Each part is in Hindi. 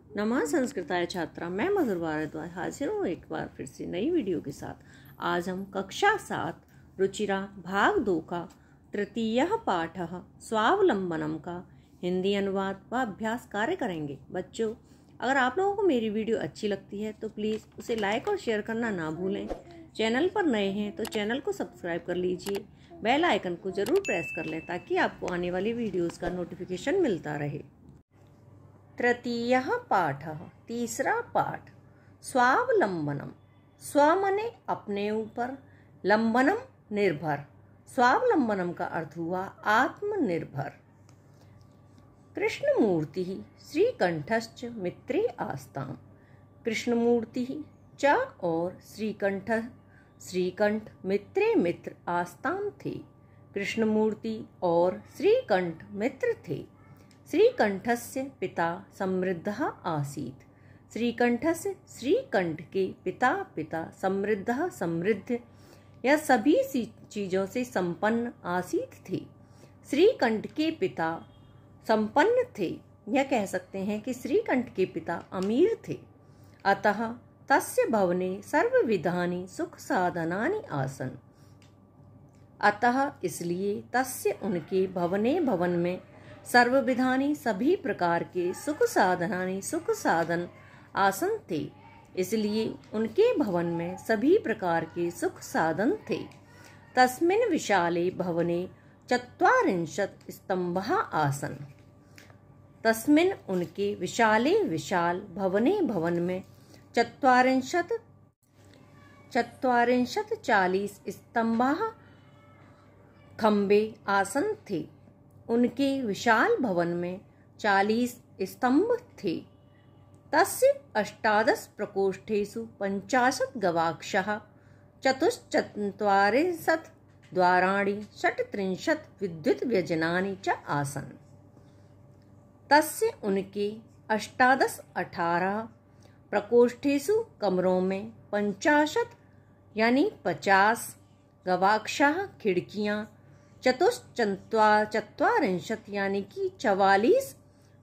नमः संस्कृताय छात्रा, मैं मधुर भारद्वाज हाजिर हूँ एक बार फिर से नई वीडियो के साथ। आज हम कक्षा 7 रुचिरा भाग 2 का तृतीय पाठ स्वावलंबनम का हिंदी अनुवाद व अभ्यास कार्य करेंगे। बच्चों, अगर आप लोगों को मेरी वीडियो अच्छी लगती है तो प्लीज़ उसे लाइक और शेयर करना ना भूलें। चैनल पर नए हैं तो चैनल को सब्सक्राइब कर लीजिए, बेल आइकन को ज़रूर प्रेस कर लें ताकि आपको आने वाली वीडियोस का नोटिफिकेशन मिलता रहे। तृतीयः पाठः, तीसरा पाठ। स्वावलंबनम। स्व मने अपने ऊपर, लंबनम निर्भर। स्वावलंबनम का अर्थ हुआ आत्मनिर्भर। कृष्णमूर्ति श्रीकंठश्च मित्रे आस्ताम। कृष्णमूर्ति च और श्रीकंठ, श्रीकंठ मित्रे मित्र आस्ताम थे। कृष्णमूर्ति और श्रीकंठ मित्र थे। श्रीकंठस्य पिता समृद्धः आसीत्। श्रीकंठस्य, श्रीकंठ के पिता समृद्धः समृद्ध या सभी चीज़ों से संपन्न आसीत् थे। श्रीकंठ के पिता संपन्न थे, यह कह सकते हैं कि श्रीकंठ के पिता अमीर थे। अतः तस्य भवने सर्वविधानि सुख साधनानि आसन्। अतः इसलिए तस्य उनके भवने भवन में सर्वविधानी सभी प्रकार के सुख साधनानि सुख साधन आसन थे। इसलिए उनके भवन में सभी प्रकार के सुख साधन थे। तस्मिन् विशाले भवने ४० स्तंभः आसन्। तस्मिन् उनके विशाले विशाल भवने भवन में ४० स्तंभः खंबे आसन थे। उनके विशाल भवन में 40 स्तंभ थे। तस्य 18 प्रकोष्ठेषु 50 गवाक्षाः, ४४ द्वाराणि, 36 विद्युत व्यजनानि च आसन्। तस्य उनके 18 प्रकोष्ठेषु कमरों में 50 यानी 50 गवाक्षाः खिड़कियाँ, ४४ यानी कि 44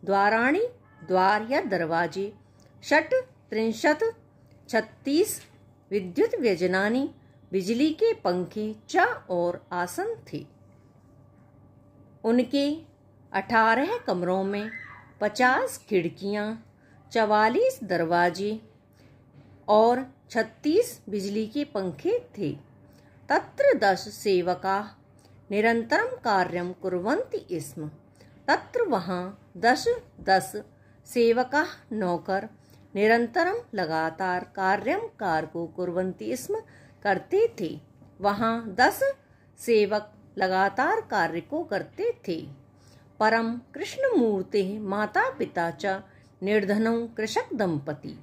द्वाराणी द्वार या दरवाजे, 36 विद्युत व्यजनानी बिजली के पंखे च और आसन थे। उनके 18 कमरों में 50 खिड़कियाँ, 44 दरवाजे और 36 बिजली के पंखे थे। तत्र 10 सेवकाः निरंतरम कार्यम कुर्वन्ति स्म। तत्र वहाँ 10 सेवकाः नौकर निरंतरम लगातार कार्य को कुर्वन्ति स्म करते थे। वहाँ 10 सेवक लगातार कार्य को करते थे। परम कृष्णमूर्तेः माता पिता च निर्धनौ कृषक दंपति।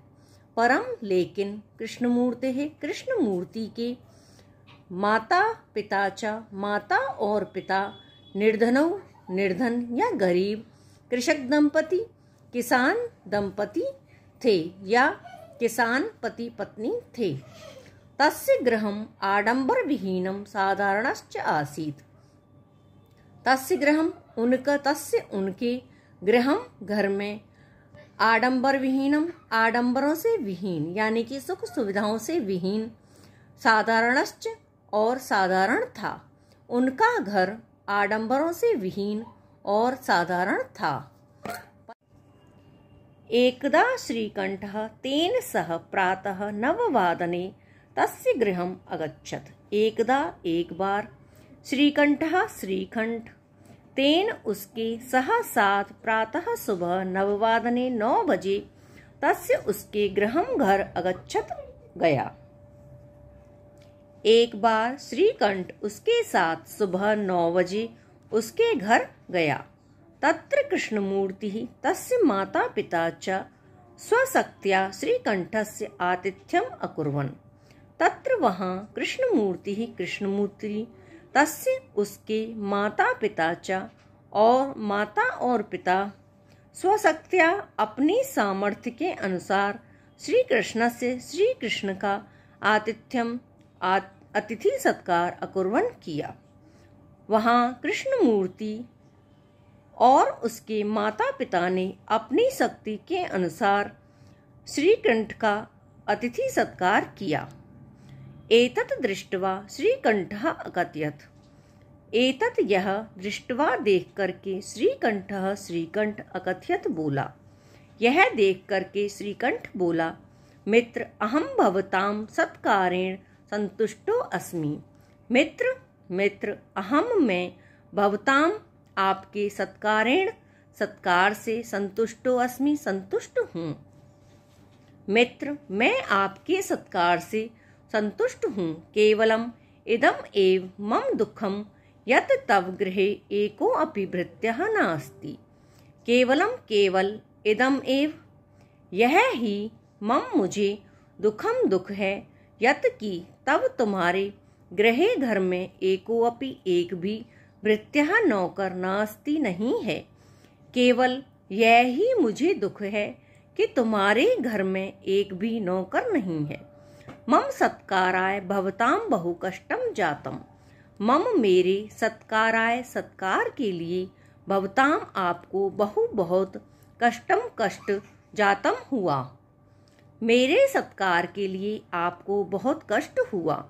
परम लेकिन कृष्णमूर्तेः कृष्णमूर्ति के माता पिता च माता और पिता निर्धनौ निर्धन या गरीब, कृषक दंपति किसान दंपति थे या किसान पति पत्नी थे। तस्य गृहम् आडंबर विहीनम साधारणश्च आसीत्। तस्य गृहम् तस्य उनके गृहम् घर में आडंबर विहीनम आडंबरों से विहीन यानी कि सुख सुविधाओं से विहीन, साधारणश्च और साधारण था। उनका घर आडंबरों से विहीन और साधारण था। एकदा श्रीकंठः तेन सह प्रातः 9 तस्य गृहम् अगच्छत्। एकदा एक बार श्रीकंठः श्रीकंठ तेन उसके सह साथ प्रातः सुबह 9 बजे तस्य उसके गृहम् घर अगच्छत् गया। एक बार श्रीकंठ उसके साथ सुबह 9 बजे उसके घर गया। तत्र कृष्णमूर्तिः तस्य माता पिता च स्वशक्त्या श्रीकंठस्य आतिथ्यम् अकुर्वन्। तत्र वहाँ कृष्णमूर्ति तस्य उसके माता पिता च और माता और पिता स्वशक्त्या अपनी सामर्थ्य के अनुसार श्री कृष्ण का आतिथ्यम अतिथि सत्कार अकुर्वन् किया। वहाँ कृष्णमूर्ति और उसके माता पिता ने अपनी शक्ति के अनुसार श्रीकंठ का अतिथि सत्कार किया। एतत् दृष्ट्वा श्रीकंठः अकथयत्। एतत् यह दृष्ट्वा देख करके श्रीकंठः श्रीकंठ अकथयत् बोला। यह देख करके श्रीकंठ बोला, मित्र अहम भवताम सत्कारेण संतुष्टो अस्मि। मित्र मित्र अहम मैं भवताम आपके सत्कारेण सत्कार से संतुष्टो अस्मि संतुष्ट हूँ। मित्र मैं आपके सत्कार से संतुष्ट हूँ। केवलम इदम एव मम दुखम यत् तव गृहे एको अपि भृत्यः नास्ति। केवलम केवल इदम एव यह ही मम मुझे दुखम दुख है यत् कि तब तुम्हारे गृहे घर में एको अपि एक भी भृत्यः नौकर नास्ति नहीं है। केवल यह ही मुझे दुख है कि तुम्हारे घर में एक भी नौकर नहीं है। मम सत्काराय भवताम बहु कष्टम जातम। मम मेरे सत्काराय सत्कार के लिए भवताम आपको बहु बहुत कष्टम कष्ट जातम हुआ। मेरे सत्कार के लिए आपको बहुत कष्ट हुआ।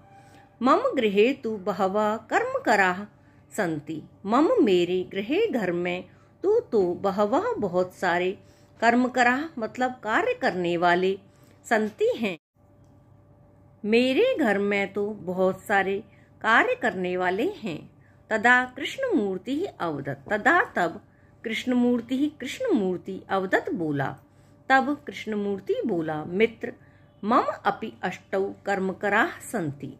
मम गृहे तु बहवः कर्मकराः सन्ति। मम मेरे गृहे घर में तो बहवः बहुत सारे कर्मकराः मतलब कार्य करने वाले सन्ति हैं। मेरे घर में तो बहुत सारे कार्य करने वाले हैं। तदा कृष्णमूर्ति अवदत्। तदा तब कृष्णमूर्ति अवदत् बोला। तब कृष्णमूर्ति बोला, मित्र मम अपि अष्टौ कर्मकराः सन्ति।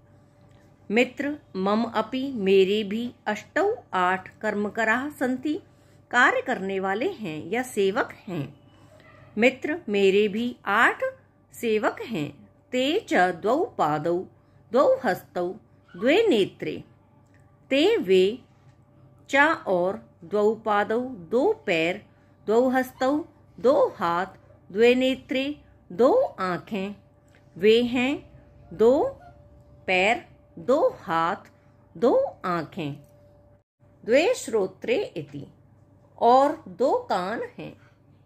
मित्र मम अपि मेरे भी अष्टौ 8 कर्मकराः सन्ति कार्य करने वाले हैं या सेवक हैं। मित्र मेरे भी 8 सेवक हैं। ते च 2 पादौ 2 हस्तौ 2 नेत्रे। ते वे च और 2 पादौ 2 पैर 2 हस्तौ 2 हाथ 2 नेत्रे 2 आँखें। वे हैं 2 पैर 2 हाथ 2 आँखें। 2 श्रोत्रे इति और 2 कान हैं।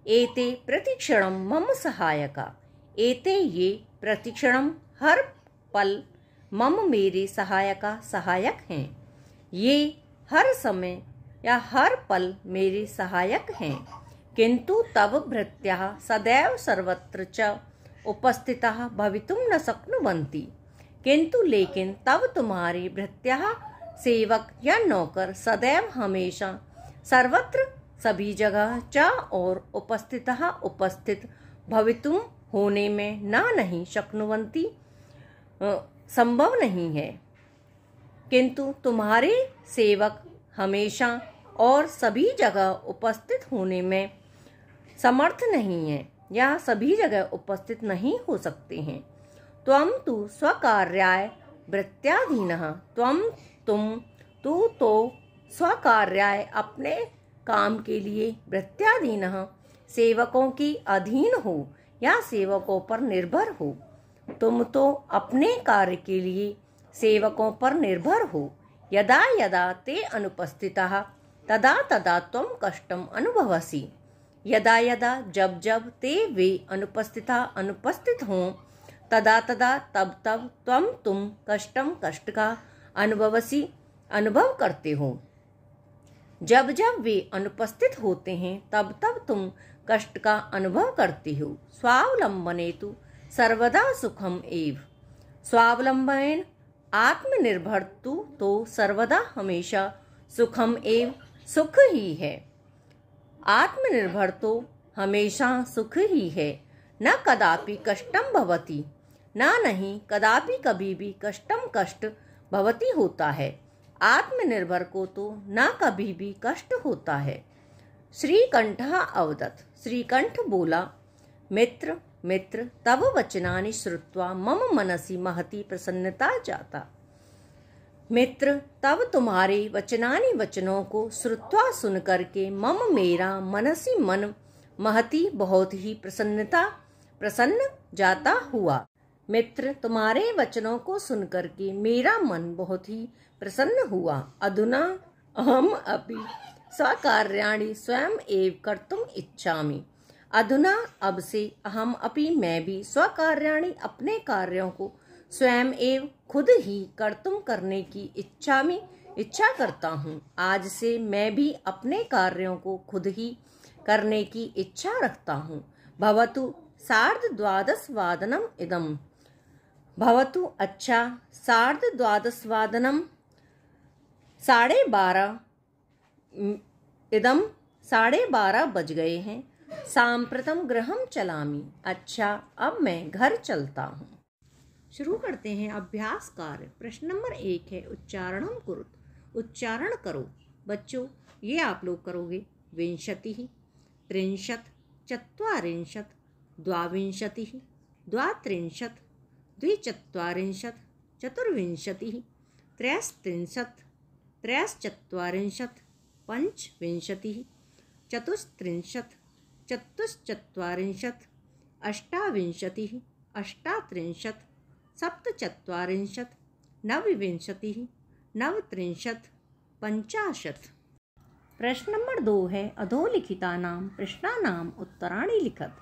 एते प्रतिक्षणम मम सहायका। एते ये प्रतिक्षणम हर पल मम मेरे सहायक हैं। ये हर समय या हर पल मेरे सहायक हैं। किंतु तव भृत्यः सदैव सर्वत्र च उपस्थिताः भवितुं न शक्नुवन्ति। किंतु लेकिन तब तुम्हारे भृत्यः सेवक या नौकर सदैव हमेशा सर्वत्र सभी जगह च और उपस्थित भवितुम होने में नहीं शक्नुवन्ति संभव नहीं है। किंतु तुम्हारे सेवक हमेशा और सभी जगह उपस्थित होने में समर्थ नहीं है या सभी जगह उपस्थित नहीं हो सकते हैं। त्वं तु स्वकार्याय भृत्याधीनः। तू तो स्वकार्याय अपने काम के लिए भृत्याधीनः सेवकों की अधीन हो या सेवकों पर निर्भर हो। तुम तो अपने कार्य के लिए सेवकों पर निर्भर हो। यदा यदा ते अनुपस्थिताः तदा तदा त्वं कष्टम अनुभवसि। यदा यदा जब जब ते वे अनुपस्थित हों तदा तदा तब तब तुम कष्ट का अनुभव करते हो। जब जब वे अनुपस्थित होते हैं तब तब तुम कष्ट का अनुभव करते हो। स्वावलंबने तु सर्वदा सुखम एव। स्वावलंबन आत्मनिर्भर तो सर्वदा हमेशा सुखम एव सुख ही है। आत्मनिर्भर तो हमेशा सुख ही है। न कदापि कष्टम भवति। नहीं कदापि कभी भी कष्ट भवति होता है। आत्मनिर्भर को तो न कभी भी कष्ट होता है। श्रीकंठः अवदत्। श्रीकंठ बोला, मित्र तव वचनानि श्रुत्वा मम मनसि महती प्रसन्नता जाता। मित्र तब तुम्हारे वचनों को श्रुत्वा सुन करके मम मेरा मनसी मन महती बहुत ही प्रसन्न जाता हुआ। मित्र तुम्हारे वचनों को सुन करके मेरा मन बहुत ही प्रसन्न हुआ। अधुना अहम अपि स्वकार्याणि स्वयं एव कर्तुम इच्छामि। अधुना अब से अहम अपि मैं भी स्वकार्याणि अपने कार्यों को स्वयं एव खुद ही कर्तुम करने की इच्छा करता हूँ। आज से मैं भी अपने कार्यों को खुद ही करने की इच्छा रखता हूँ। भवतु सार्धद्वादशवादनम् इदम्। भवतु अच्छा 12:30 12:30 इदम 12:30 बज गए हैं। सांप्रतम गृहम चलामि। अच्छा अब मैं घर चलता हूँ। शुरू करते हैं अभ्यास कार्य। प्रश्न नंबर 1 है उच्चारणम कुरुत। उच्चारण करो। बच्चों ये आप लोग करोगे विंशतिः, त्रिंशत्, चत्वारिंशत्, द्वाविंशतिः, द्वात्रिंशत्, द्विचत्वारिंशत्, चतुर्विंशतिः, त्रयस्त्रिंशत्, त्रयश्चत्वारिंशत्, पंचविंशतिः, चतुस्त्रिंशत्, चतुश्चत्वारिंशत्, अष्टाविंशतिः, अष्टात्रिंशत्, सप्तचत्वारिंशत्, नवविंशतिः, नवत्रिंशत्, पंचाशत्। प्रश्न नंबर 2 है अधोलिखितानां प्रश्नानाम् उत्तराणि लिखत।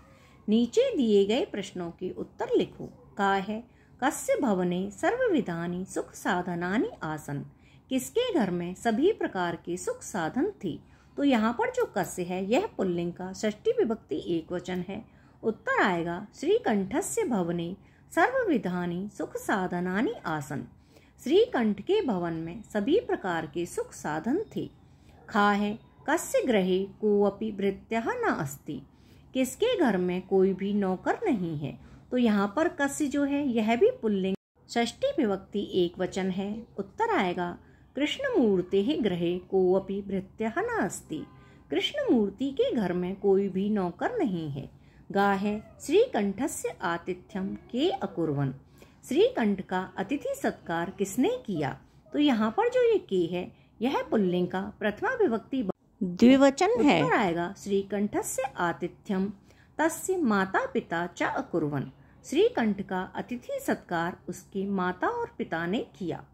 नीचे दिए गए प्रश्नों के उत्तर लिखो। का है कस्य भवने सर्वविधानि सुख साधनानि आसन। किसके घर में सभी प्रकार के सुख साधन थे। तो यहाँ पर जो कस्य है यह पुल्लिंग का षष्ठी विभक्ति एकवचन है। उत्तर आएगा श्रीकंठस्य भवने सर्वविधानि सुख साधनानि आसन। श्रीकंठ के भवन में सभी प्रकार के सुख साधन थे। खा है कस्य गृहे कोऽपि भृत्यः न अस्ति। किसके घर में कोई भी नौकर नहीं है। तो यहाँ पर कस्य जो है यह भी पुल्लिंग षष्ठी विभक्ति एकवचन है। उत्तर आएगा कृष्णमूर्तेः गृहे कोऽपि भृत्यः न अस्ति। कृष्णमूर्ति के घर में कोई भी नौकर नहीं है। गा है श्रीकंठस्य आतिथ्यम के अकुर्वन्। श्रीकंठ का अतिथि सत्कार किसने किया। तो यहाँ पर जो ये के है यह पुल्लिंग का प्रथमा विभक्ति द्विवचन है। उत्तर आएगा श्रीकंठस्य आतिथ्यम तस्य माता पिता च अकुर्वन्। श्रीकंठ का अतिथि सत्कार उसके माता और पिता ने किया।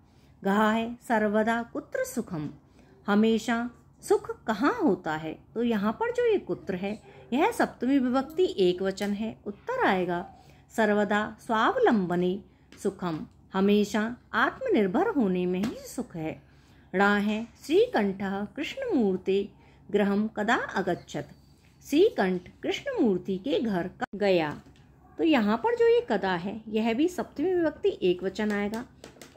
कहा है सर्वदा कुत्र सुखम। हमेशा सुख कहाँ होता है। तो यहाँ पर जो ये कुत्र है यह सप्तमी विभक्ति एकवचन है। उत्तर आएगा सर्वदा स्वावलंबने सुखम। हमेशा आत्मनिर्भर होने में ही सुख है। णा है श्रीकंठः कृष्णमूर्ते गृहं कदा अगच्छत्। श्रीकंठ कृष्णमूर्ति के घर कब गया। तो यहाँ पर जो ये कदा है यह भी सप्तमी विभक्ति एकवचन आएगा।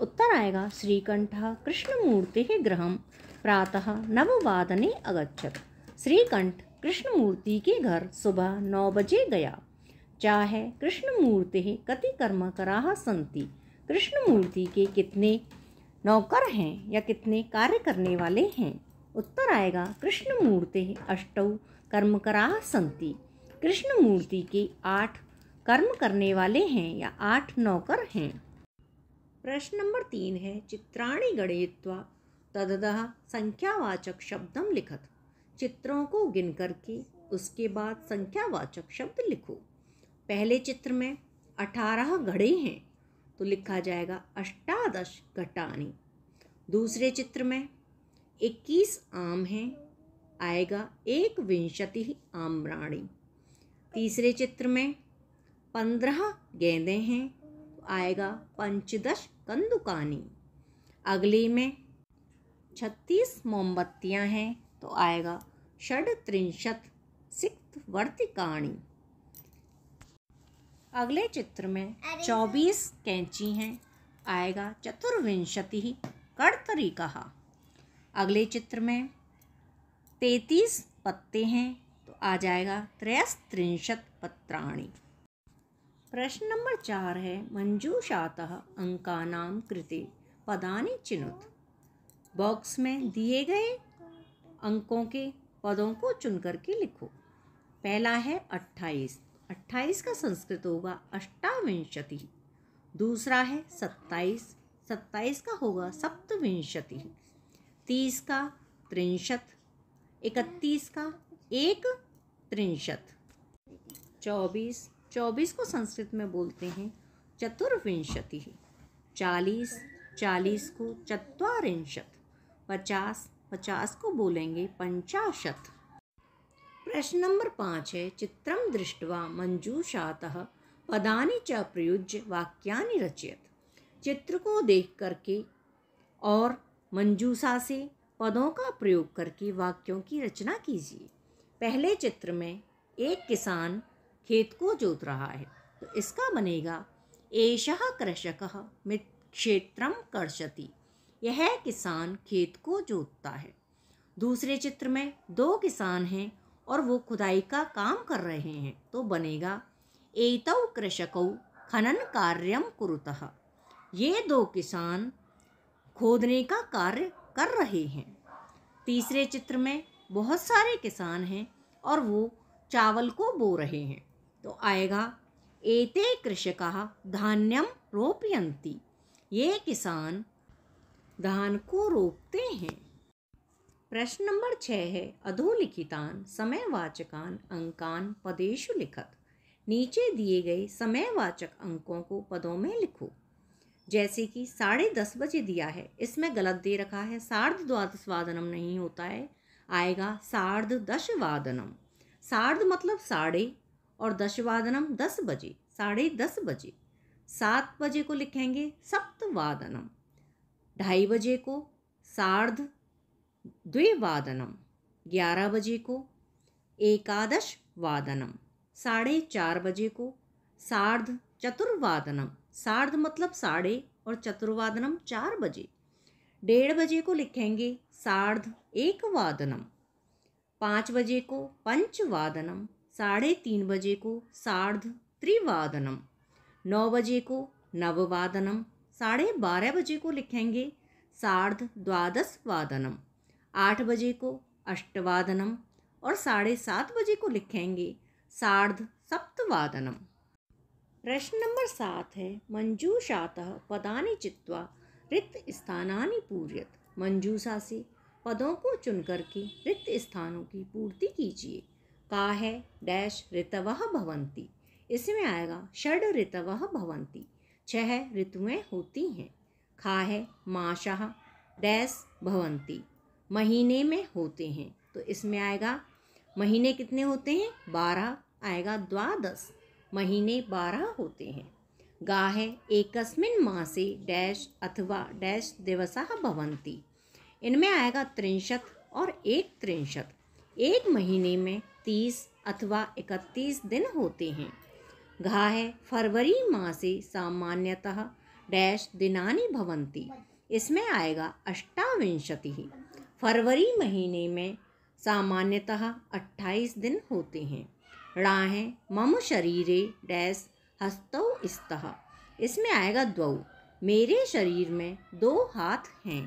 उत्तर आएगा श्रीकंठः कृष्णमूर्तेः गृहं प्रातः 9 अगच्छत्। श्रीकंठ कृष्णमूर्ति के घर सुबह 9 बजे गया। चाहे कृष्णमूर्तेः कति कर्मकराः सन्ति। कृष्णमूर्ति के कितने नौकर हैं या कितने कार्य करने वाले हैं। उत्तर आएगा कृष्णमूर्तेः 8 कर्मकराः सन्ति। कृष्णमूर्ति के 8 कर्म करने वाले हैं या 8 नौकर हैं। प्रश्न नंबर 3 है चित्राणि गणयित्वा तदतः संख्यावाचक शब्दम लिखत। चित्रों को गिन करके उसके बाद संख्यावाचक शब्द लिखो। पहले चित्र में 18 घड़े हैं तो लिखा जाएगा 18 घटानि। दूसरे चित्र में 21 आम हैं आएगा 21 आम्राणि। तीसरे चित्र में 15 गेंदें हैं तो आएगा 15 कंदुकानि। अगले में 36 मोमबत्तियां हैं तो आएगा 36 सिक्तवर्तिकानि। अगले चित्र में 24 कैंची हैं आएगा 24 कर्तरिकाः। अगले चित्र में 33 पत्ते हैं तो आ जाएगा 33 पत्राणि। प्रश्न नंबर 4 है मंजूषातः अंकानां कृते पदानि चिनुत। बॉक्स में दिए गए अंकों के पदों को चुन करके लिखो। पहला है 28। 28 का संस्कृत होगा अष्टाविंशति। दूसरा है 27। 27 का होगा सप्तविंशति। 30 का 63। 31 का 1 33। 24 को संस्कृत में बोलते हैं चतुर्विंशति। 40 को 40 50 50 को बोलेंगे 50। प्रश्न नंबर 5 है, चित्रम दृष्ट्वा मंजूषातः पदानि च प्रयुज्य वाक्यानि रचयत। चित्र को देख करके और मंजूषा से पदों का प्रयोग करके वाक्यों की रचना कीजिए। पहले चित्र में एक किसान खेत को जोत रहा है, तो इसका बनेगा एषः कृषकः क्षेत्रम कर्षति। यह किसान खेत को जोतता है। दूसरे चित्र में 2 किसान हैं और वो खुदाई का काम कर रहे हैं, तो बनेगा एतौ कृषकौ खनन कार्यम कुरुतः। ये 2 किसान खोदने का कार्य कर रहे हैं। तीसरे चित्र में बहुत सारे किसान हैं और वो चावल को बो रहे हैं, तो आएगा एते कृषकाः धान्यम रोपयन्ति। ये किसान धान को रोपते हैं। प्रश्न नंबर 6 है, अधोलिखितान समयवाचकान अंकान पदेषु लिखत। नीचे दिए गए समयवाचक अंकों को पदों में लिखो। जैसे कि 10:30 बजे दिया है, इसमें गलत दे रखा है, 12:30 नहीं होता है, आएगा 10:30। सार्ध मतलब साढ़े और दशवादनम 10 बजे, 10:30 बजे। 7 बजे को लिखेंगे सप्तवादनम, 2:30 बजे को सार्धद्विवादनम, 11 बजे को एकादशवादनम, 4:30 बजे को सार्धचतुर्वादनम। सार्ध मतलब साढ़े और चतुर्वादनम 4 बजे। 1:30 बजे को लिखेंगे सार्ध-एकवादनम, 5 बजे को पंचवादनम, 3:30 बजे को सार्ध-त्रिवादनम, 9 बजे को नववादनम, 12:30 बजे को लिखेंगे सार्ध-द्वादशवादनम, 8 बजे को अष्टवादनम और 7:30 बजे को लिखेंगे सार्ध-सप्तवादनम। प्रश्न नंबर 7 है, मंजूषातः पदानि चित्वा रिक्त स्थानानि पूरयत। मंजूषा से पदों को चुन करके रिक्त स्थानों की पूर्ति कीजिए। का है डैश ऋतवः भवन्ति। इसमें आएगा षड् ऋतवः भवन्ति, 6 ऋतुएं होती हैं। खा है मासः डैश भवन्ति, महीने में होते हैं, तो इसमें आएगा महीने कितने होते हैं 12, आएगा द्वादश, महीने 12 होते हैं। गा है एकस्मिन् मासे डैश अथवा डैश दिवसः भवन्ति। इनमें आएगा 63 और 63। एक महीने में 30 अथवा 31 दिन होते हैं। घा है फरवरी मासे सामान्यतः डैश दिनानि भवन्ति। इसमें आएगा 28। फरवरी महीने में सामान्यतः 28 दिन होते हैं। णा है मम शरीरे डैश हस्तौ स्तः। इसमें आएगा द्वौ, मेरे शरीर में 2 हाथ हैं।